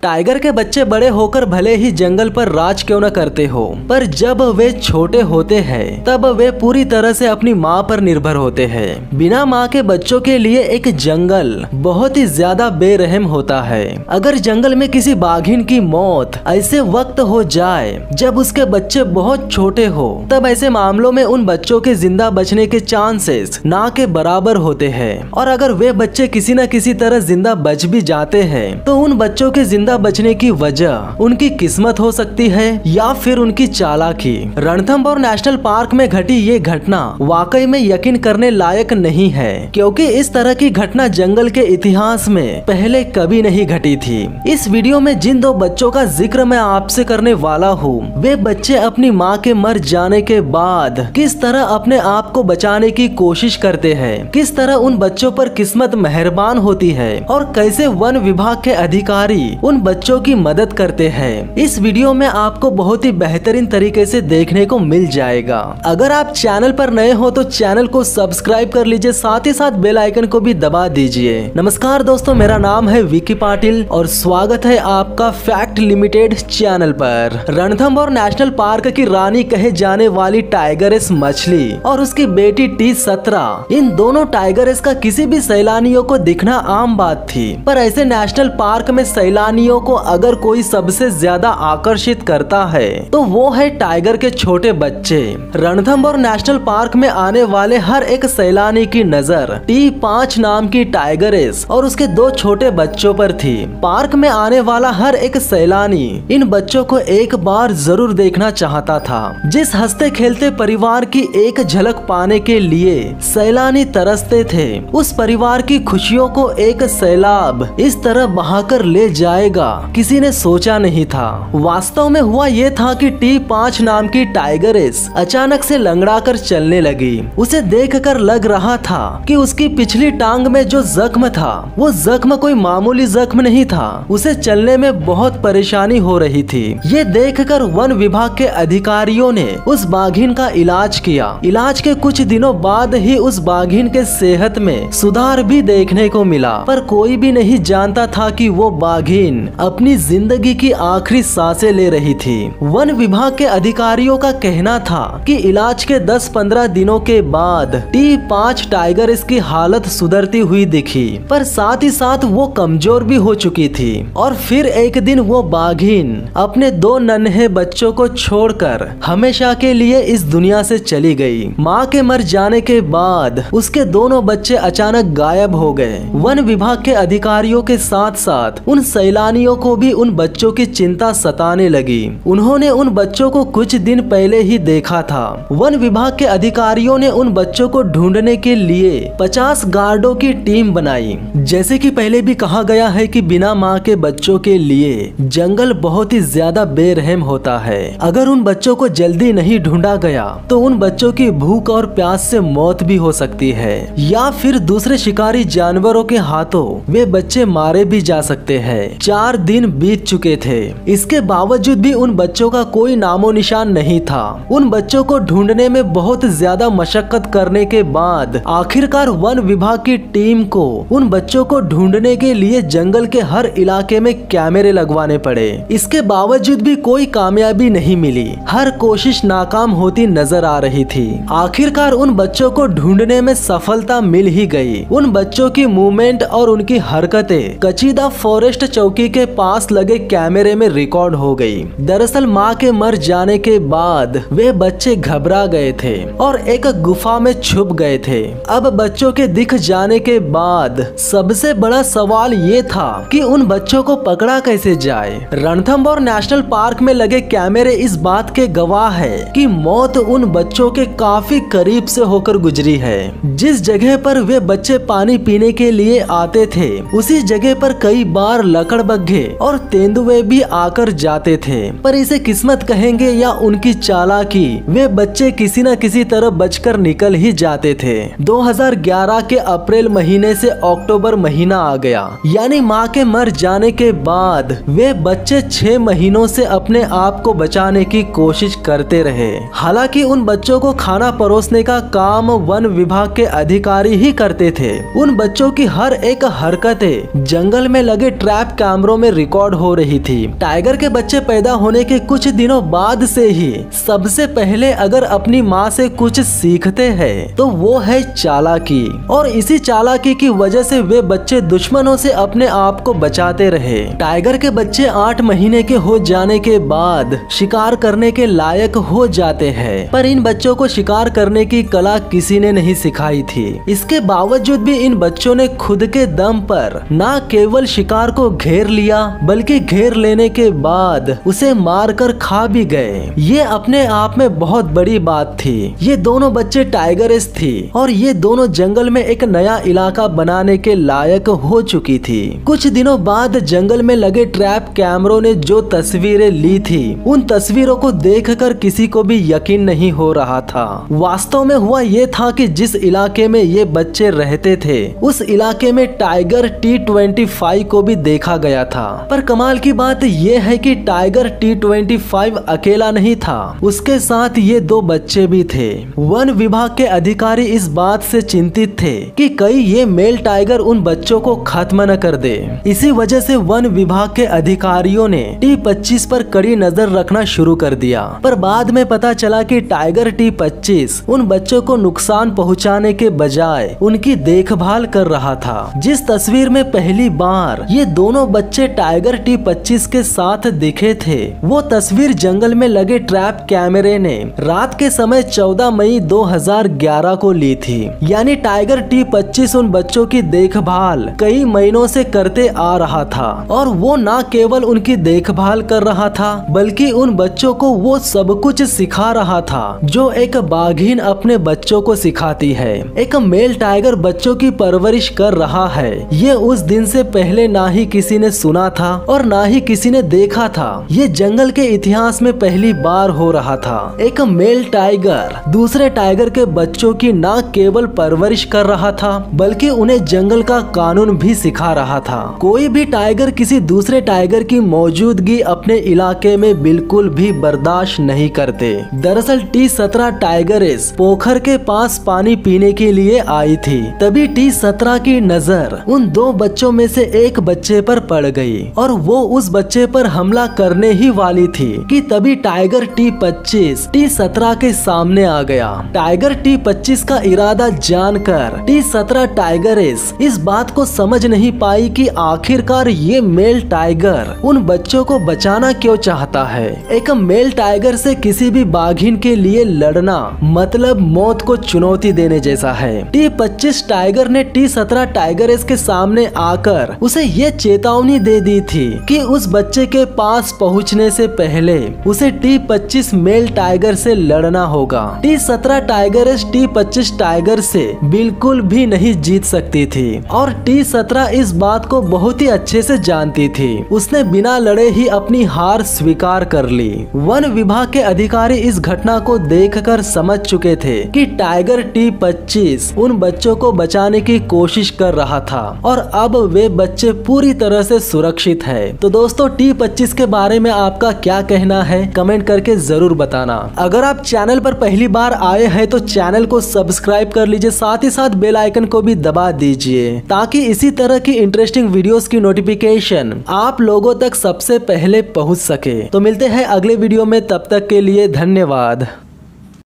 Tiger के बच्चे बड़े होकर भले ही जंगल पर राज क्यों न करते हो, पर जब वे छोटे होते हैं तब वे पूरी तरह से अपनी माँ पर निर्भर होते हैं। बिना माँ के बच्चों के लिए एक जंगल बहुत ही ज्यादा बेरहम होता है। अगर जंगल में किसी बाघिन की मौत ऐसे वक्त हो जाए जब उसके बच्चे बहुत छोटे हो, तब ऐसे मामलों में उन बच्चों के जिंदा बचने के चांसेस ना के बराबर होते हैं। और अगर वे बच्चे किसी न किसी तरह जिंदा बच भी जाते हैं तो उन बच्चों के जिंदा बचने की वजह उनकी किस्मत हो सकती है या फिर उनकी चालाकी। रणथंभौर नेशनल पार्क में घटी ये घटना वाकई में यकीन करने लायक नहीं है, क्योंकि इस तरह की घटना जंगल के इतिहास में पहले कभी नहीं घटी थी। इस वीडियो में जिन दो बच्चों का जिक्र मैं आपसे करने वाला हूँ, वे बच्चे अपनी माँ के मर जाने के बाद किस तरह अपने आप को बचाने की कोशिश करते हैं, किस तरह उन बच्चों पर किस्मत मेहरबान होती है और कैसे वन विभाग के अधिकारी उन बच्चों की मदद करते हैं। इस वीडियो में आपको बहुत ही बेहतरीन तरीके से देखने को मिल जाएगा। अगर आप चैनल पर नए हो तो चैनल को सब्सक्राइब कर लीजिए, साथ ही साथ बेल आइकन को भी दबा दीजिए। नमस्कार दोस्तों, मेरा नाम है विकी पाटिल और स्वागत है आपका फैक्ट लिमिटेड चैनल पर। रणथंभौर नेशनल पार्क की रानी कहे जाने वाली टाइगरेस मछली और उसकी बेटी T17, इन दोनों टाइगरेस का किसी भी सैलानियों को दिखना आम बात थी। पर ऐसे नेशनल पार्क में सैलानियों को अगर कोई सबसे ज्यादा आकर्षित करता है तो वो है टाइगर के छोटे बच्चे। रणथंभौर नेशनल पार्क में आने वाले हर एक सैलानी की नजर T5 नाम की टाइगरेस और उसके दो छोटे बच्चों पर थी। पार्क में आने वाला हर एक सैलानी इन बच्चों को एक बार जरूर देखना चाहता था। जिस हंसते खेलते परिवार की एक झलक पाने के लिए सैलानी तरसते थे, उस परिवार की खुशियों को एक सैलाब इस तरह बहाकर ले जाएगा किसी ने सोचा नहीं था। वास्तव में हुआ ये था कि T5 नाम की टाइगरेस अचानक से लंगड़ा कर चलने लगी। उसे देखकर लग रहा था कि उसकी पिछली टांग में जो जख्म था वो जख्म कोई मामूली जख्म नहीं था, उसे चलने में बहुत परेशानी हो रही थी। ये देखकर वन विभाग के अधिकारियों ने उस बाघिन का इलाज किया। इलाज के कुछ दिनों बाद ही उस बाघिन के सेहत में सुधार भी देखने को मिला, पर कोई भी नहीं जानता था कि वो बाघिन अपनी जिंदगी की आखिरी सांसें ले रही थी। वन विभाग के अधिकारियों का कहना था कि इलाज के 10-15 दिनों के बाद T5 टाइगर इसकी हालत सुधरती हुई दिखी, पर साथ ही साथ वो कमजोर भी हो चुकी थी। और फिर एक दिन वो बाघिन अपने दो नन्हे बच्चों को छोड़कर हमेशा के लिए इस दुनिया से चली गई। माँ के मर जाने के बाद उसके दोनों बच्चे अचानक गायब हो गए। वन विभाग के अधिकारियों के साथ साथ उन सैलानियों को भी उन बच्चों की चिंता सताने लगी। उन्होंने उन बच्चों को कुछ दिन पहले ही देखा था। वन विभाग के अधिकारियों ने उन बच्चों को ढूंढने के लिए 50 गार्डों की टीम बनाई। जैसे कि पहले भी कहा गया है कि बिना माँ के बच्चों के लिए जंगल बहुत ही ज्यादा बेरहम होता है। अगर उन बच्चों को जल्दी नहीं ढूंढा गया तो उन बच्चों की भूख और प्यास से मौत भी हो सकती है, या फिर दूसरे शिकारी जानवरों के हाथों वे बच्चे मारे भी जा सकते हैं। 4 दिन बीत चुके थे, इसके बावजूद भी उन बच्चों का कोई नामो निशान नहीं था। उन बच्चों को ढूंढने में बहुत ज्यादा मशक्कत करने के बाद आखिरकार वन विभाग की टीम को उन बच्चों को ढूंढने के लिए जंगल के हर इलाके में कैमरे लगवाने पड़े। इसके बावजूद भी कोई कामयाबी नहीं मिली, हर कोशिश नाकाम होती नजर आ रही थी। आखिरकार उन बच्चों को ढूंढने में सफलता मिल ही गई। उन बच्चों की मूवमेंट और उनकी हरकतें कचीदा फॉरेस्ट चौकी के पास लगे कैमरे में रिकॉर्ड हो गई। दरअसल माँ के मर जाने के बाद वे बच्चे घबरा गए थे और एक गुफा में छुप गए थे। अब बच्चों के दिख जाने के बाद सबसे बड़ा सवाल ये था कि उन बच्चों को पकड़ा कैसे जाए। रणथंभौर नेशनल पार्क में लगे कैमरे इस बात के गवाह है कि मौत उन बच्चों के काफी करीब से होकर गुजरी है। जिस जगह पर वे बच्चे पानी पीने के लिए आते थे, उसी जगह पर कई बार लकड़बग्घे और तेंदुए भी आकर जाते थे। पर इसे किस्मत कहेंगे या उनकी चालाकी, वे बच्चे किसी न किसी तरह बचकर निकल ही जाते थे। 2011 के अप्रैल महीने से अक्टूबर महीना आ गया, यानी माँ के मर जाने के बाद वे बच्चे 6 महीनों से अपने आप को बचाने की कोशिश करते रहे। हालांकि उन बच्चों को खाना परोसने का काम वन विभाग के अधिकारी ही करते थे। उन बच्चों की हर एक हरकतें जंगल में लगे ट्रैप कैमरों कैमरों में रिकॉर्ड हो रही थी। टाइगर के बच्चे पैदा होने के कुछ दिनों बाद से ही सबसे पहले अगर अपनी माँ से कुछ सीखते हैं तो वो है चालाकी, और इसी चालाकी की वजह से वे बच्चे दुश्मनों से अपने आप को बचाते रहे। टाइगर के बच्चे 8 महीने के हो जाने के बाद शिकार करने के लायक हो जाते हैं, पर इन बच्चों को शिकार करने की कला किसी ने नहीं सिखाई थी। इसके बावजूद भी इन बच्चों ने खुद के दम पर न केवल शिकार को घेर लिया बल्कि घेर लेने के बाद उसे मारकर खा भी गए। ये अपने आप में बहुत बड़ी बात थी। ये दोनों बच्चे टाइगरेस थी और ये दोनों जंगल में एक नया इलाका बनाने के लायक हो चुकी थी। कुछ दिनों बाद जंगल में लगे ट्रैप कैमरों ने जो तस्वीरें ली थी उन तस्वीरों को देखकर किसी को भी यकीन नहीं हो रहा था। वास्तव में हुआ ये था कि जिस इलाके में ये बच्चे रहते थे उस इलाके में टाइगर T25 को भी देखा गया था। पर कमाल की बात ये है कि टाइगर T25 अकेला नहीं था, उसके साथ ये 2 बच्चे भी थे। वन विभाग के अधिकारी इस बात से चिंतित थे कि कहीं ये मेल टाइगर उन बच्चों को खत्म न कर दे। इसी वजह से वन विभाग के अधिकारियों ने T25 पर कड़ी नजर रखना शुरू कर दिया। पर बाद में पता चला कि टाइगर T25 उन बच्चों को नुकसान पहुंचाने के बजाय उनकी देखभाल कर रहा था। जिस तस्वीर में पहली बार ये दोनों बच्चे टाइगर T25 के साथ दिखे थे वो तस्वीर जंगल में लगे ट्रैप कैमरे ने रात के समय 14 मई 2011 को ली थी। यानी टाइगर T25 उन बच्चों की देखभाल कई महीनों से करते आ रहा था, और वो न केवल उनकी देखभाल कर रहा था बल्कि उन बच्चों को वो सब कुछ सिखा रहा था जो एक बाघिन अपने बच्चों को सिखाती है। एक मेल टाइगर बच्चों की परवरिश कर रहा है, ये उस दिन से पहले ना ही किसी ने सुना था और ना ही किसी ने देखा था। ये जंगल के इतिहास में पहली बार हो रहा था। एक मेल टाइगर दूसरे टाइगर के बच्चों की न केवल परवरिश कर रहा था बल्कि उन्हें जंगल का कानून भी सिखा रहा था। कोई भी टाइगर किसी दूसरे टाइगर की मौजूदगी अपने इलाके में बिल्कुल भी बर्दाश्त नहीं करते। दरअसल T17 टाइगरेस पोखर के पास पानी पीने के लिए आई थी। तभी T17 की नजर उन 2 बच्चों में से एक बच्चे पर पड़ गई और वो उस बच्चे पर हमला करने ही वाली थी कि तभी टाइगर T25 T17 के सामने आ गया। टाइगर T25 का इरादा जानकर T17 टाइगरेस इस बात को समझ नहीं पाई कि आखिरकार ये मेल टाइगर उन बच्चों को बचाना क्यों चाहता है। एक मेल टाइगर से किसी भी बाघिन के लिए लड़ना मतलब मौत को चुनौती देने जैसा है। T25 टाइगर ने T17 टाइगरेस के सामने आकर उसे ये चेतावनी दे दी थी कि उस बच्चे के पास पहुंचने से पहले उसे T25 मेल टाइगर से लड़ना होगा। T17 टाइगरेस T25 टाइगर से बिल्कुल भी नहीं जीत सकती थी और T17 इस बात को बहुत ही अच्छे से जानती थी। उसने बिना लड़े ही अपनी हार स्वीकार कर ली। वन विभाग के अधिकारी इस घटना को देखकर समझ चुके थे कि टाइगर T25 उन बच्चों को बचाने की कोशिश कर रहा था और अब वे बच्चे पूरी तरह से सुरक्षित है। तो दोस्तों T25 के बारे में आपका क्या कहना है कमेंट करके जरूर बताना। अगर आप चैनल पर पहली बार आए हैं तो चैनल को सब्सक्राइब कर लीजिए, साथ ही साथ बेल आइकन को भी दबा दीजिए ताकि इसी तरह की इंटरेस्टिंग वीडियोस की नोटिफिकेशन आप लोगों तक सबसे पहले पहुंच सके। तो मिलते हैं अगले वीडियो में, तब तक के लिए धन्यवाद।